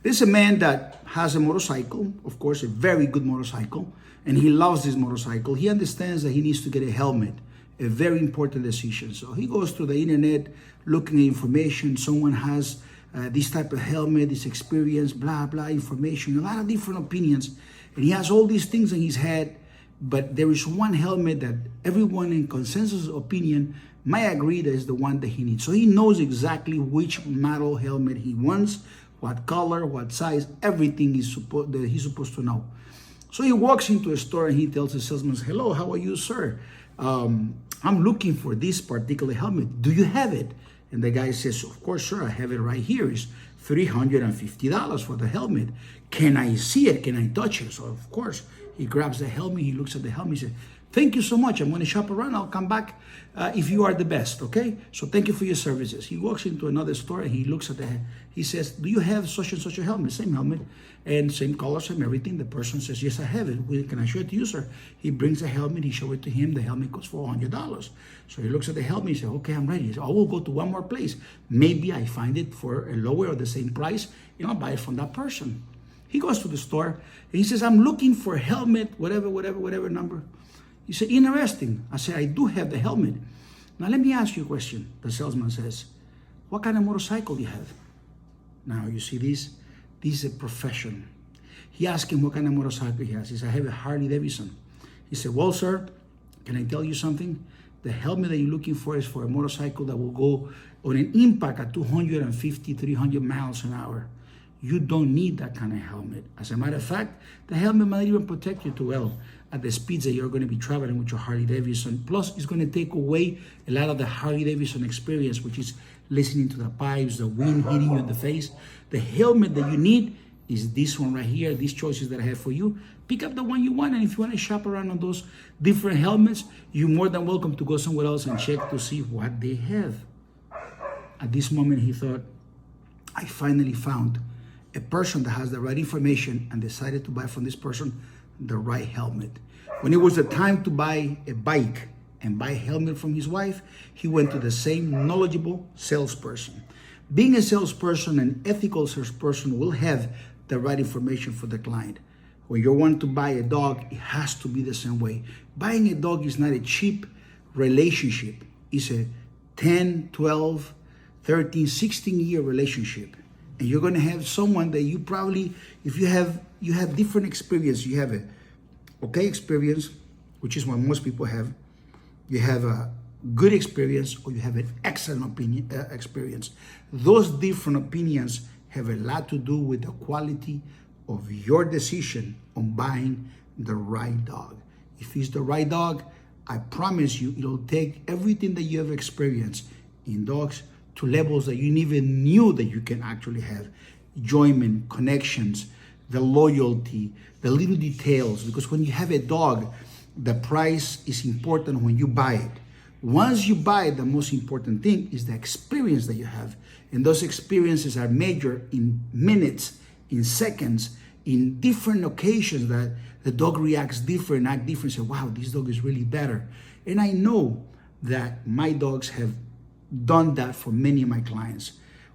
There's a man that has a motorcycle, of course, a very good motorcycle, and he loves this motorcycle. He understands that he needs to get a helmet, a very important decision. So he goes to the internet looking at information. Someone has this type of helmet, this experience, blah, blah, information, a lot of different opinions. And he has all these things in his head, but there is one helmet that everyone in consensus opinion might agree that is the one that he needs. So he knows exactly which model helmet he wants, what color, what size, everything that he's supposed to know. So he walks into a store and he tells the salesman, "Hello, how are you, sir? I'm looking for this particular helmet. Do you have it?" And the guy says, "Of course, sir, I have it right here. It's $350 for the helmet. Can I see it? Can I touch it?" So of course, he grabs the helmet, he looks at the helmet, he says, "Thank you so much. I'm going to shop around. I'll come back if you are the best, okay? So thank you for your services." He walks into another store and he looks at he says, "Do you have such and such a helmet?" Same helmet and same color, same everything. The person says, "Yes, I have it. Can I show it to you, sir?" He brings the helmet, he shows it to him. The helmet costs $400. So he looks at the helmet, he says, "Okay, I'm ready." He says, "I will go to one more place. Maybe I find it for a lower or the same price, and I'll buy it from that person." He goes to the store and he says, "I'm looking for a helmet, whatever number." He said, "Interesting." I said, "I do have the helmet. Now let me ask you a question." The salesman says, "What kind of motorcycle do you have?" Now you see this is a profession. He asked him what kind of motorcycle he has. He said, "I have a Harley Davidson." He said, "Well, sir, can I tell you something? The helmet that you're looking for is for a motorcycle that will go on an impact at 250, 300 miles an hour. You don't need that kind of helmet. As a matter of fact, the helmet might even protect you too well at the speeds that you're going to be traveling with your Harley Davidson. Plus, it's going to take away a lot of the Harley Davidson experience, which is listening to the pipes, the wind hitting you in the face. The helmet that you need is this one right here, these choices that I have for you. Pick up the one you want, and if you want to shop around on those different helmets, you're more than welcome to go somewhere else and check to see what they have." At this moment, he thought, "I finally found a person that has the right information and decided to buy from this person the right helmet." When it was the time to buy a bike and buy a helmet from his wife, he went to the same knowledgeable salesperson. Being a salesperson, an ethical salesperson will have the right information for the client. When you want to buy a dog, it has to be the same way. Buying a dog is not a cheap relationship. It's a 10, 12, 13, 16-year relationship. And you're going to have someone that you probably, if you have different experience. You have a okay experience, which is what most people have. You have a good experience, or you have an excellent experience. Those different opinions have a lot to do with the quality of your decision on buying the right dog. If it's the right dog, I promise you, it'll take everything that you have experienced in dogs to levels that you never knew that you can actually have. Enjoyment, connections, the loyalty, the little details. Because when you have a dog, the price is important when you buy it. Once you buy it, the most important thing is the experience that you have. And those experiences are measured in minutes, in seconds, in different occasions that the dog reacts different, act different, say, "Wow, this dog is really better." And I know that my dogs have done that for many of my clients.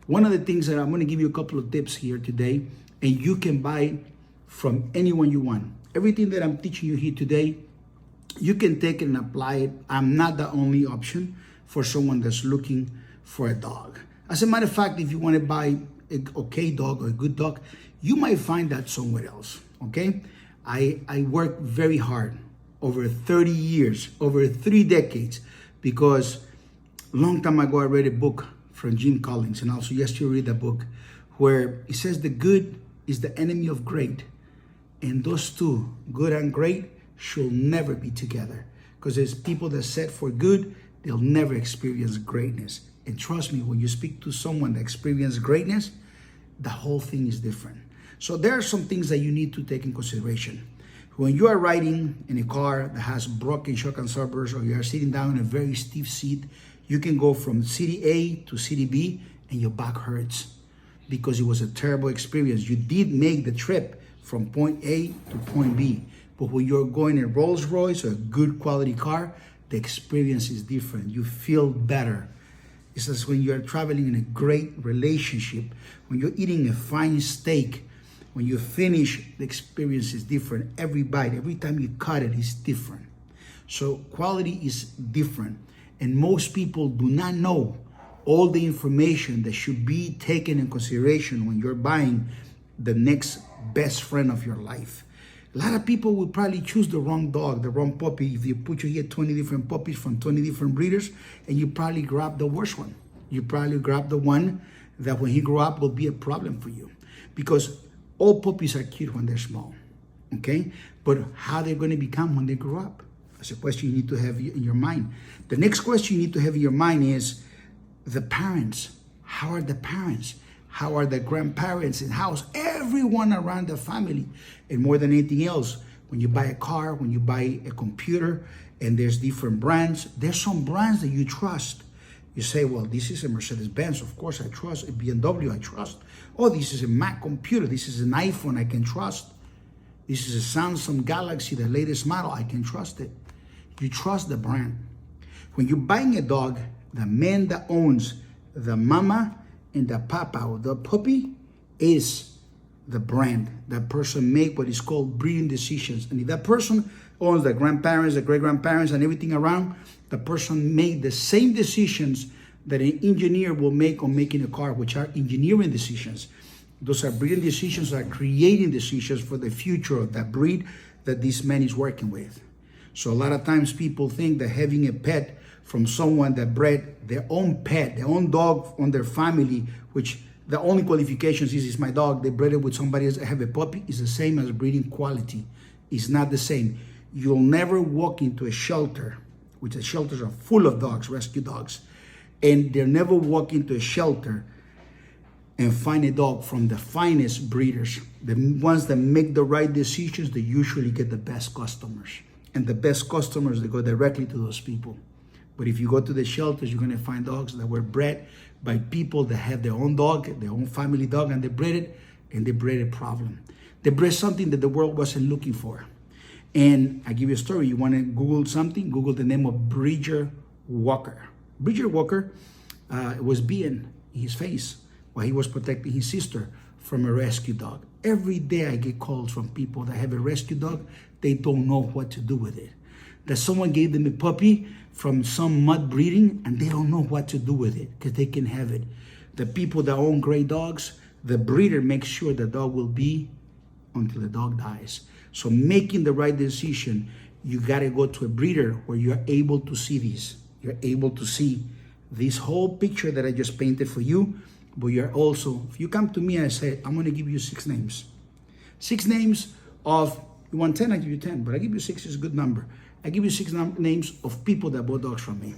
One of the things that I'm going to give you a couple of tips here today, and you can buy from anyone you want. Everything that I'm teaching you here today, you can take it and apply it. I'm not the only option for someone that's looking for a dog. As a matter of fact, if you want to buy an okay dog or a good dog, you might find that somewhere else, okay? I worked very hard over 30 years, over 3 decades, because a long time ago I read a book from Jim Collins, and also yesterday I read a book where it says the good is the enemy of great. And those two, good and great, should never be together. Because there's people that set for good, they'll never experience greatness. And trust me, when you speak to someone that experienced greatness, the whole thing is different. So there are some things that you need to take in consideration. When you are riding in a car that has broken shock absorbers, or you are sitting down in a very stiff seat, you can go from city A to city B and your back hurts because it was a terrible experience. You did make the trip from point A to point B, but when you're going in a Rolls Royce or a good quality car, the experience is different. You feel better. It's as when you're traveling in a great relationship, when you're eating a fine steak, when you finish, the experience is different. Every bite, every time you cut it, is different. So quality is different. And most people do not know all the information that should be taken in consideration when you're buying the next best friend of your life. A lot of people will probably choose the wrong dog, the wrong puppy. If you get 20 different puppies from 20 different breeders, and you probably grab the worst one. You probably grab the one that when he grow up will be a problem for you. Because all puppies are cute when they're small, okay? But how they're gonna become when they grow up? That's a question you need to have in your mind. The next question you need to have in your mind is the parents. How are the parents? How are the grandparents? And how's everyone around the family? And more than anything else, when you buy a car, when you buy a computer, and there's different brands, there's some brands that you trust. You say, well, this is a Mercedes-Benz, of course I trust. A BMW, I trust. Oh, this is a Mac computer. This is an iPhone, I can trust. This is a Samsung Galaxy, the latest model, I can trust it. You trust the brand. When you're buying a dog, the man that owns the mama and the papa or the puppy is the brand. That person make what is called breeding decisions. And if that person owns the grandparents, the great-grandparents, and everything around, the person made the same decisions that an engineer will make on making a car, which are engineering decisions. Those are breeding decisions, are creating decisions for the future of that breed that this man is working with. So a lot of times people think that having a pet from someone that bred their own pet, their own dog on their family, which the only qualifications is my dog, they bred it with somebody else, have a puppy, is the same as breeding quality. It's not the same. You'll never walk into a shelter, which the shelters are full of dogs, rescue dogs, and they'll never walk into a shelter and find a dog from the finest breeders. The ones that make the right decisions, they usually get the best customers. And the best customers, they go directly to those people. But if you go to the shelters, you're gonna find dogs that were bred by people that have their own dog, their own family dog, and they bred it, and they bred a problem. They bred something that the world wasn't looking for. And I give you a story. You wanna Google something? Google the name of Bridger Walker. Bridger Walker was being in his face while he was protecting his sister from a rescue dog. Every day I get calls from people that have a rescue dog. They don't know what to do with it. That someone gave them a puppy from some mud breeding and they don't know what to do with it because they can have it. The people that own great dogs, the breeder makes sure the dog will be until the dog dies. So making the right decision, you gotta go to a breeder where you're able to see these. You're able to see this whole picture that I just painted for you, but you're also, if you come to me and I say, I'm gonna give you 6 names. 6 names of, you want 10, I give you 10, but I give you 6 is a good number. I give you 6 names of people that bought dogs from me.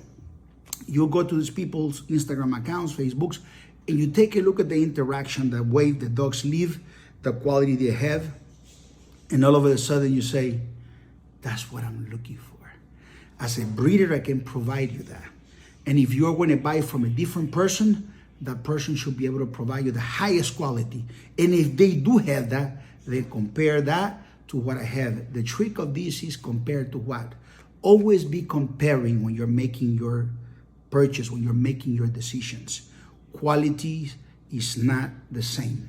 You go to these people's Instagram accounts, Facebooks, and you take a look at the interaction, the way the dogs live, the quality they have, and all of a sudden you say, that's what I'm looking for. As a breeder, I can provide you that. And if you're going to buy from a different person, that person should be able to provide you the highest quality. And if they do have that, then compare that to what I have. The trick of this is compared to what? Always be comparing when you're making your purchase, when you're making your decisions. Quality is not the same.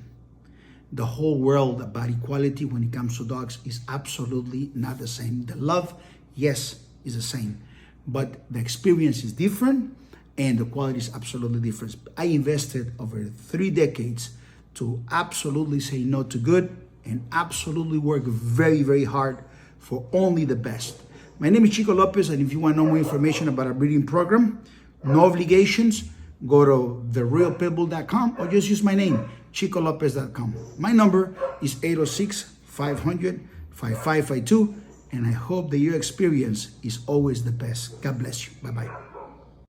The whole world about equality when it comes to dogs is absolutely not the same. The love, yes, is the same, but the experience is different and the quality is absolutely different. I invested over 3 decades to absolutely say no to good and absolutely work very, very hard for only the best. My name is Chico Lopez, and if you want to know more information about our breeding program, no obligations, go to therealpitbull.com or just use my name, chicolopez.com. My number is 806-500-5552, and I hope that your experience is always the best. God bless you. Bye-bye.